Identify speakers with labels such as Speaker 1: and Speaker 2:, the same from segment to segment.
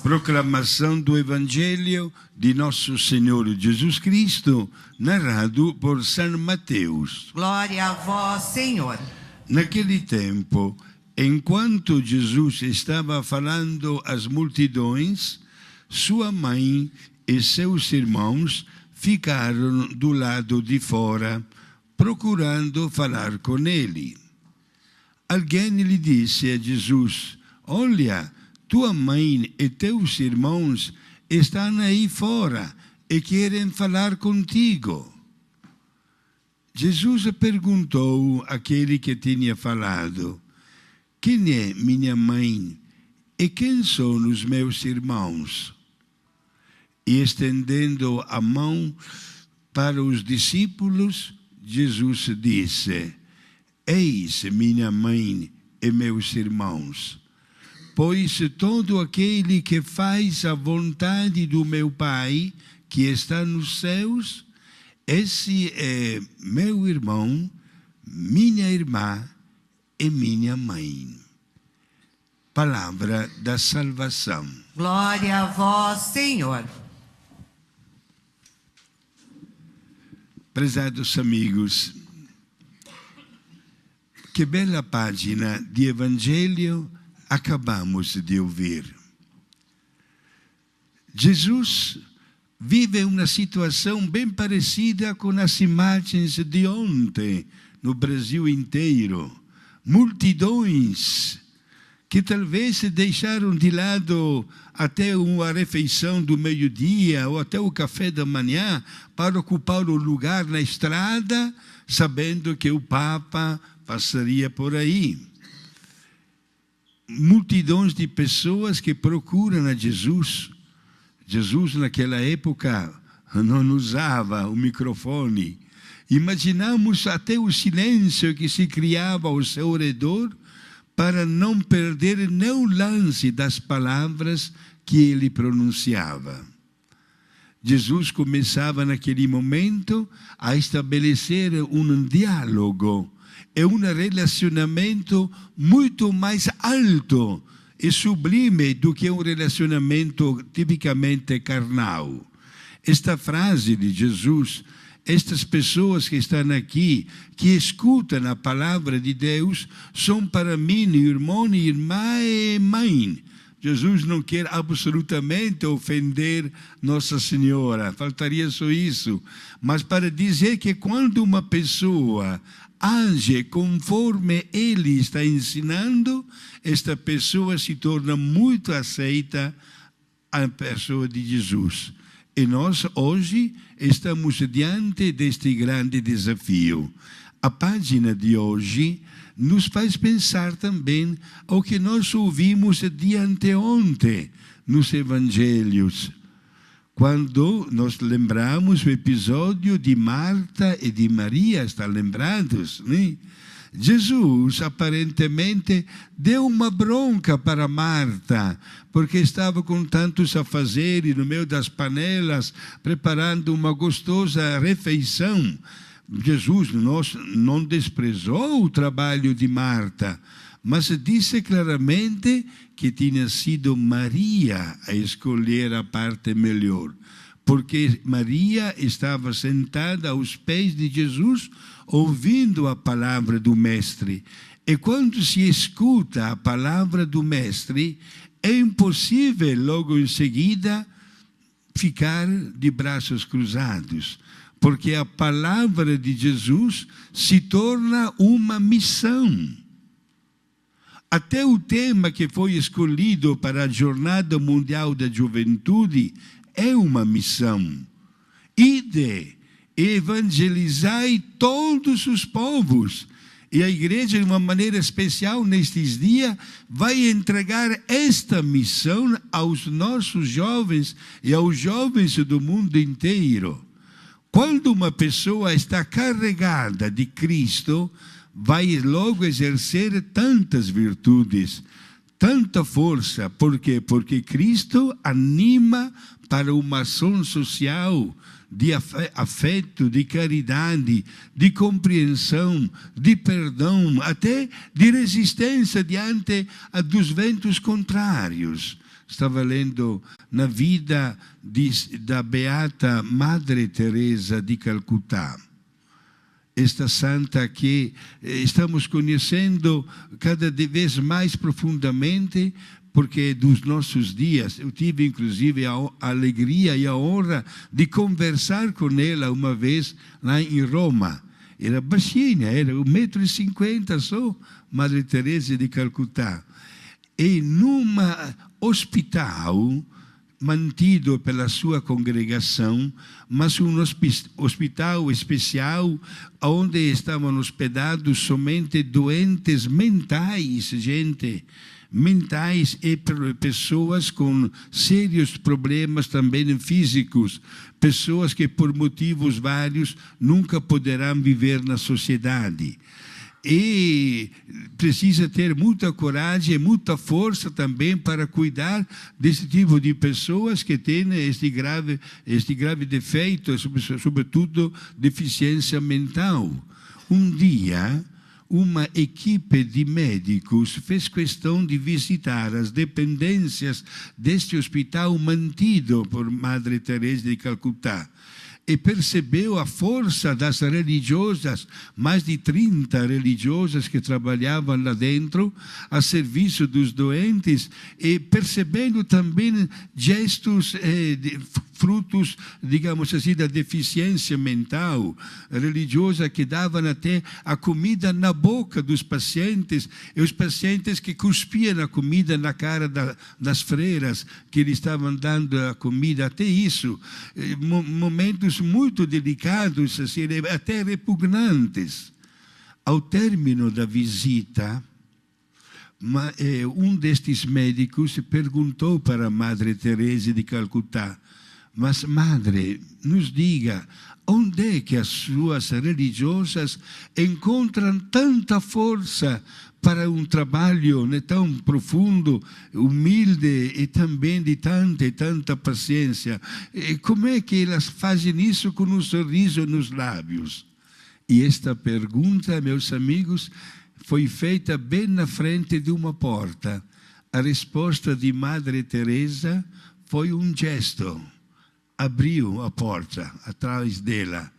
Speaker 1: Proclamação do Evangelho de Nosso Senhor Jesus Cristo, narrado por São Mateus.
Speaker 2: Glória a vós, Senhor.
Speaker 1: Naquele tempo, enquanto Jesus estava falando às multidões, sua mãe e seus irmãos ficaram do lado de fora, procurando falar com ele. Alguém lhe disse a Jesus: "Olha, tua mãe e teus irmãos estão aí fora e querem falar contigo." Jesus perguntou àquele que tinha falado: "Quem é minha mãe e quem são os meus irmãos?" E estendendo a mão para os discípulos, Jesus disse: "Eis minha mãe e meus irmãos. Pois todo aquele que faz a vontade do meu Pai, que está nos céus, esse é meu irmão, minha irmã e minha mãe." Palavra da salvação.
Speaker 2: Glória a vós, Senhor.
Speaker 1: Prezados amigos, que bela página de Evangelho acabamos de ouvir. Jesus vive uma situação bem parecida com as imagens de ontem no Brasil inteiro. Multidões que talvez deixaram de lado até uma refeição do meio-dia ou até o café da manhã para ocupar o lugar na estrada, sabendo que o Papa passaria por aí. Multidões de pessoas que procuram a Jesus. Jesus, naquela época, não usava o microfone. Imaginamos até o silêncio que se criava ao seu redor para não perder nem o lance das palavras que ele pronunciava. Jesus começava naquele momento a estabelecer um diálogo e um relacionamento muito mais alto e sublime do que um relacionamento tipicamente carnal. Esta frase de Jesus: "Estas pessoas que estão aqui, que escutam a palavra de Deus, são para mim irmão, irmã e mãe." Jesus não quer absolutamente ofender Nossa Senhora, faltaria só isso. Mas para dizer que quando uma pessoa age conforme ele está ensinando, esta pessoa se torna muito aceita à pessoa de Jesus. E nós hoje estamos diante deste grande desafio. A página de hoje nos faz pensar também ao que nós ouvimos de anteontem nos evangelhos, quando nós lembramos o episódio de Marta e de Maria, estão lembrados, né? Jesus aparentemente deu uma bronca para Marta, porque estava com tantos a fazer e no meio das panelas, preparando uma gostosa refeição. Jesus não desprezou o trabalho de Marta, mas disse claramente que tinha sido Maria a escolher a parte melhor, porque Maria estava sentada aos pés de Jesus, ouvindo a palavra do Mestre. E quando se escuta a palavra do Mestre, é impossível logo em seguida ficar de braços cruzados, porque a palavra de Jesus se torna uma missão. Até o tema que foi escolhido para a Jornada Mundial da Juventude é uma missão. Ide, evangelizai todos os povos. E a igreja, de uma maneira especial nestes dias, vai entregar esta missão aos nossos jovens e aos jovens do mundo inteiro. Quando uma pessoa está carregada de Cristo, vai logo exercer tantas virtudes, tanta força. Por quê? Porque Cristo anima para uma ação social de afeto, de caridade, de compreensão, de perdão, até de resistência diante dos ventos contrários. Stava lendo na vida da beata Madre Teresa de Calcutá. Esta santa que estamos conhecendo cada vez mais profundamente, porque dos nossos dias, eu tive inclusive a alegria e a honra de conversar com ela uma vez lá em Roma. Era baixinha, era 1,50 m só, Madre Teresa de Calcutá. E num hospital mantido pela sua congregação, mas um hospital especial onde estavam hospedados somente doentes mentais, mentais e pessoas com sérios problemas também físicos, pessoas que por motivos vários nunca poderão viver na sociedade. E precisa ter muita coragem e muita força também para cuidar desse tipo de pessoas que têm este grave defeito, sobretudo deficiência mental. Um dia, uma equipe de médicos fez questão de visitar as dependências deste hospital mantido por Madre Teresa de Calcutá. E percebeu a força das religiosas, mais de 30 religiosas que trabalhavam lá dentro, a serviço dos doentes, e percebendo também gestos, frutos, digamos assim, da deficiência mental religiosa, que davam até a comida na boca dos pacientes, e os pacientes que cuspiam a comida na cara das freiras, que lhe estavam dando a comida, até isso, momentos muito delicados, assim, até repugnantes. Ao término da visita, um destes médicos perguntou para a Madre Teresa de Calcutá: mas, Madre, nos diga, onde é que as suas religiosas encontram tanta força para um trabalho tão profundo, humilde e também de tanta e tanta paciência? E como é que elas fazem isso com um sorriso nos lábios? E esta pergunta, meus amigos, foi feita bem na frente de uma porta. A resposta de Madre Teresa foi um gesto. Abriu a porta atrás dela.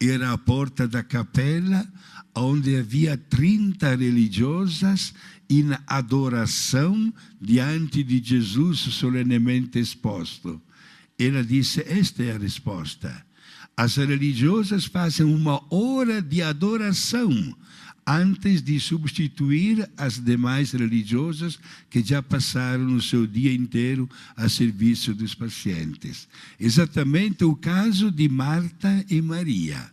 Speaker 1: Era a porta da capela, onde havia 30 religiosas em adoração diante de Jesus solenemente exposto. Ela disse: esta é a resposta. As religiosas fazem uma hora de adoração antes de substituir as demais religiosas que já passaram o seu dia inteiro a serviço dos pacientes. Exatamente o caso de Marta e Maria.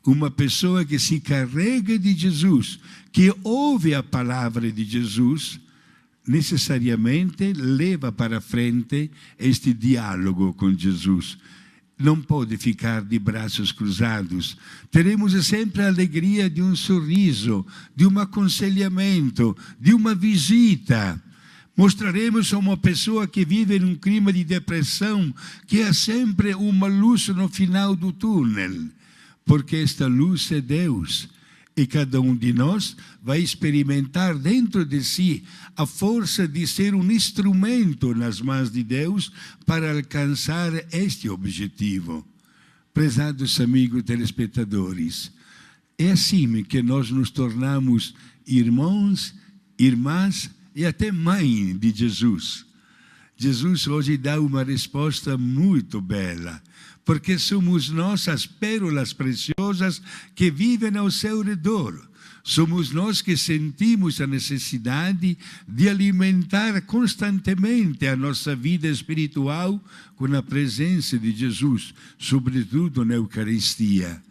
Speaker 1: Uma pessoa que se carrega de Jesus, que ouve a palavra de Jesus, necessariamente leva para frente este diálogo com Jesus. Não pode ficar de braços cruzados. Teremos sempre a alegria de um sorriso, de um aconselhamento, de uma visita. Mostraremos a uma pessoa que vive em um clima de depressão que há sempre uma luz no final do túnel, porque esta luz é Deus. E cada um de nós vai experimentar dentro de si a força de ser um instrumento nas mãos de Deus para alcançar este objetivo. Prezados amigos telespectadores, é assim que nós nos tornamos irmãos, irmãs e até mãe de Jesus. Jesus hoje dá uma resposta muito bela, porque somos nós as pérolas preciosas que vivem ao seu redor. Somos nós que sentimos a necessidade de alimentar constantemente a nossa vida espiritual com a presença de Jesus, sobretudo na Eucaristia.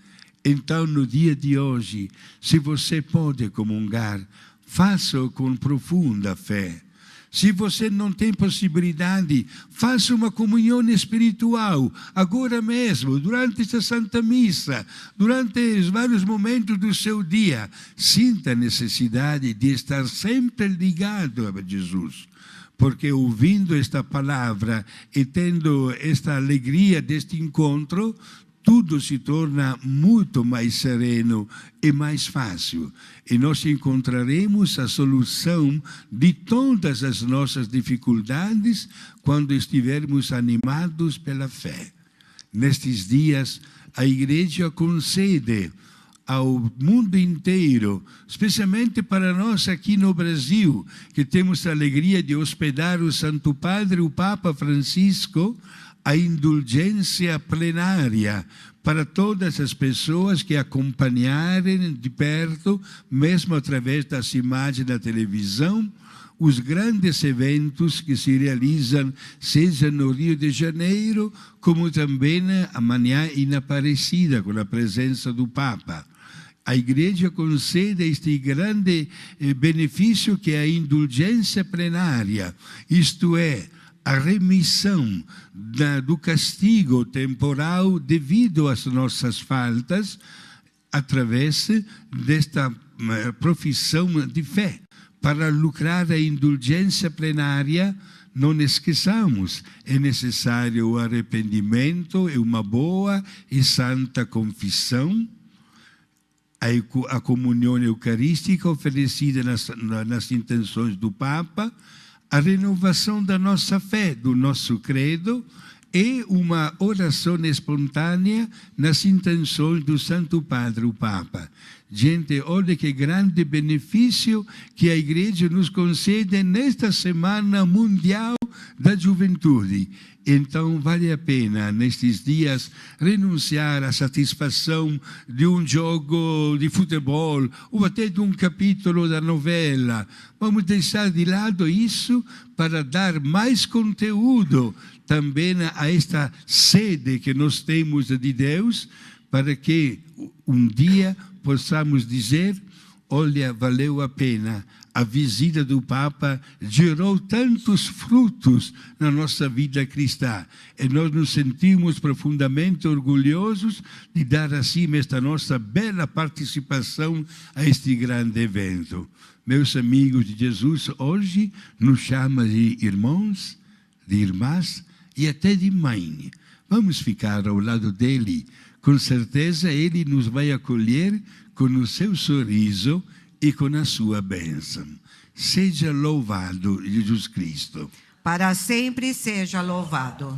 Speaker 1: Então, no dia de hoje, se você pode comungar, faça-o com profunda fé. Se você não tem possibilidade, faça uma comunhão espiritual, agora mesmo, durante esta Santa Missa, durante os vários momentos do seu dia. Sinta a necessidade de estar sempre ligado a Jesus, porque ouvindo esta palavra e tendo esta alegria deste encontro, tudo se torna muito mais sereno e mais fácil. E nós encontraremos a solução de todas as nossas dificuldades quando estivermos animados pela fé. Nestes dias, a Igreja concede ao mundo inteiro, especialmente para nós aqui no Brasil, que temos a alegria de hospedar o Santo Padre, o Papa Francisco, a indulgência plenária para todas as pessoas que acompanharem de perto, mesmo através das imagens da televisão, os grandes eventos que se realizam, seja no Rio de Janeiro, como também amanhã em Aparecida, com a presença do Papa. A Igreja concede este grande benefício que é a indulgência plenária, isto é, a remissão do castigo temporal devido às nossas faltas, através desta profissão de fé. Para lucrar a indulgência plenária, não esqueçamos, é necessário o arrependimento e uma boa e santa confissão, a comunhão eucarística oferecida nas intenções do Papa, a renovação da nossa fé, do nosso credo, e uma oração espontânea nas intenções do Santo Padre, o Papa. Gente, olha que grande benefício que a Igreja nos concede nesta Semana Mundial da Juventude. Então, vale a pena, nestes dias, renunciar à satisfação de um jogo de futebol ou até de um capítulo da novela. Vamos deixar de lado isso para dar mais conteúdo também a esta sede que nós temos de Deus, para que um dia possamos dizer: olha, valeu a pena. A visita do Papa gerou tantos frutos na nossa vida cristã. E nós nos sentimos profundamente orgulhosos de dar assim esta nossa bela participação a este grande evento. Meus amigos de Jesus, hoje nos chama de irmãos, de irmãs e até de mãe. Vamos ficar ao lado dele. Com certeza ele nos vai acolher com o seu sorriso e com a sua bênção. Seja louvado Jesus Cristo.
Speaker 2: Para sempre seja louvado.